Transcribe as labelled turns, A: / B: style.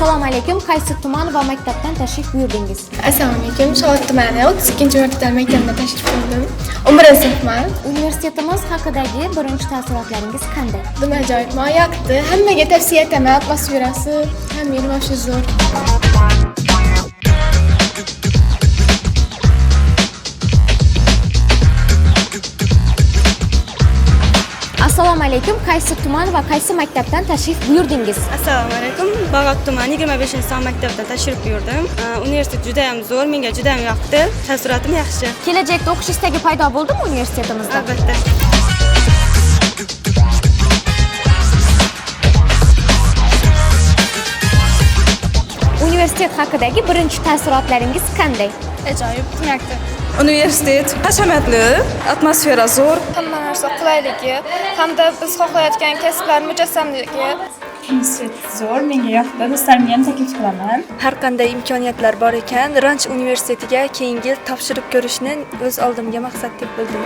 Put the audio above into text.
A: Assalomu alaykum. Qaysi tuman va maktabdan tashrif buyurdingiz?
B: Assalomu alaykum. Shovot tumani 32-maktab maktabida tashrif buyurdim. 11-sinfman.
A: Universitetimiz haqidagi birinchi taassurotlaringiz qanday?
B: Juda ajoyib, yoqdi. Hammaga tavsiya etaman. Atmosferasi ham meni vobshe zo'r.
A: Assalomu alaykum. Qaysi tuman va qaysi maktabdan tashrif buyurdingiz?
C: Assalomu alaykum. Bag'ot tumani 25-son maktabdan tashrif buyurdim. Universitet juda ham zo'r, menga juda ham yoqdi. Taassurotim yaxshi.
A: Kelajakda o'qish istagi paydo bo'ldimi universitetimizda?
C: Albatta.
A: Universitet haqidagi birinchi taassurotlaringiz qanday?
B: Ajoyib, yoqdi.
D: Universitet hashamatli, atmosfera zo'r.
B: Hamma narsa qulayligi hamda biz xohlayotgan kasblar mujassamligi.
E: Universitet zo'r, menga yoqdi. Do'stlarimga ham taklif qilaman.
F: Har qanday imkoniyatlar bor ekan, Ranch universitetiga keyingi yil topshirib ko'rishni o'z oldimga maqsad deb bildim.